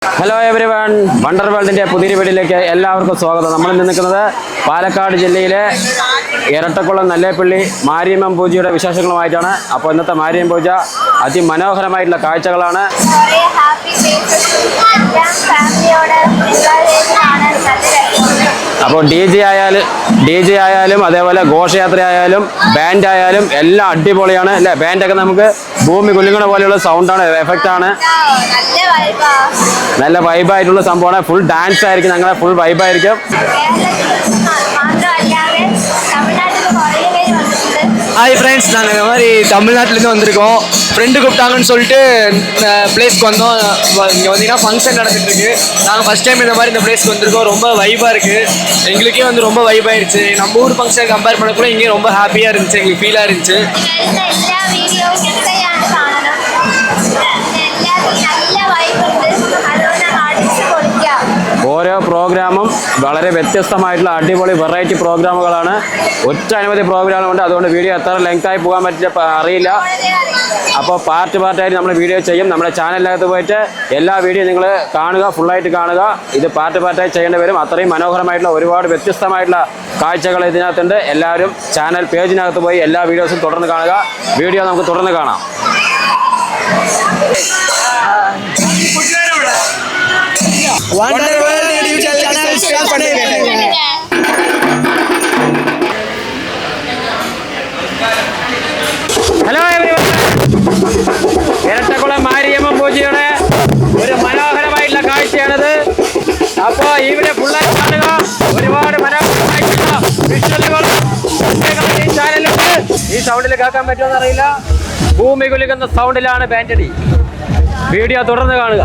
Hello every one, wonder വേൾഡിൻ്റെ പുതിയ വീഡിയോയിലേക്ക് എല്ലാവർക്കും സ്വാഗതം. നമ്മൾ നിൽക്കുന്നത് പാലക്കാട് ജില്ലയിലെ ഇരട്ടക്കുളം നല്ലേപ്പള്ളി മാരിയമ്മൻ പൂജയുടെ വിശേഷങ്ങളുമായിട്ടാണ്. അപ്പോൾ ഇന്നത്തെ മാരിയമ്മൻ പൂജ അതിമനോഹരമായിട്ടുള്ള കാഴ്ചകളാണ്. അപ്പോൾ ഡി ജെ ആയാലും അതേപോലെ ഘോഷയാത്ര ആയാലും ബാൻഡ് ആയാലും എല്ലാം അടിപൊളിയാണ് അല്ലേ. ബാൻഡൊക്കെ നമുക്ക് ഭൂമി കുലുങ്ങണ പോലെയുള്ള സൗണ്ടാണ്, എഫക്റ്റാണ്. നല്ല വൈബായിട്ടുള്ള സംഭവമാണ്. ഫുൾ ഡാൻസ് ആയിരിക്കും, ഞങ്ങളെ ഫുൾ വൈബായിരിക്കും. ஹாய் ஃப்ரெண்ட்ஸ், நாங்கள் இந்த மாதிரி தமிழ்நாட்டிலேருந்து வந்திருக்கோம். ஃப்ரெண்டு கூப்பிட்டாங்கன்னு சொல்லிட்டு பிளேஸ்க்கு வந்தோம். இங்கே வந்தீங்கன்னா ஃபங்க்ஷன் நடந்துட்டுருக்கு. நாங்கள் ஃபஸ்ட் டைம் இந்த மாதிரி இந்த பிளேஸ்க்கு வந்திருக்கோம். ரொம்ப வைபாக இருக்குது. எங்களுக்கே வந்து ரொம்ப வைபாகிடுச்சு. நம்ம ஊர் ஃபங்க்ஷன் கம்பேர் பண்ணக்குள்ள இங்கே ரொம்ப ஹாப்பியாக இருந்துச்சு, எங்களுக்கு ஃபீலாக இருந்துச்சு. ഓരോ പ്രോഗ്രാമും വളരെ വ്യത്യസ്തമായിട്ടുള്ള അടിപൊളി വെറൈറ്റി പ്രോഗ്രാമുകളാണ്. ഒറ്റനവധി പ്രോഗ്രാമുണ്ട്. അതുകൊണ്ട് വീഡിയോ എത്ര ലെങ്തായി പോകാൻ പറ്റില്ല അറിയില്ല. അപ്പോൾ പാർട്ടായിട്ട് നമ്മൾ വീഡിയോ ചെയ്യും. നമ്മുടെ ചാനലിനകത്ത് പോയിട്ട് എല്ലാ വീഡിയോ നിങ്ങൾ കാണുക, ഫുള്ളായിട്ട് കാണുക. ഇത് പാർട്ടായി ചെയ്യേണ്ടി വരും. അത്രയും മനോഹരമായിട്ടുള്ള ഒരുപാട് വ്യത്യസ്തമായിട്ടുള്ള കാഴ്ചകൾ ഇതിനകത്തുണ്ട്. എല്ലാവരും ചാനൽ പേജിനകത്ത് പോയി എല്ലാ വീഡിയോസും തുടർന്ന് കാണുക. വീഡിയോ നമുക്ക് തുടർന്ന് കാണാം. Wonder world YouTube channel subscribe பண்ணுங்க. ഹലോ എവരിവൺ, ഇരട്ടക്കുളം മാരിയമ്മൻ പൂജയുടെ ഒരു മനോഹരമായിട്ടുള്ള കാഴ്ചയാണിത്. അപ്പോൾ ഇവിടെ ഫുള്ളായി കാണുക. ഒരുപാട് മനോഹരമായിട്ടുള്ള വിഷ്വലുകൾ ഈ ചാനലുണ്ട്. ഈ സൗണ്ടിൽ കേൾക്കാൻ പറ്റുമെന്ന് അറിയില്ല. ഭൂമി കുലുക്കുന്ന സൗണ്ടിലാണ് ബാൻഡടി. വീഡിയോ തുടർന്ന് കാണുക.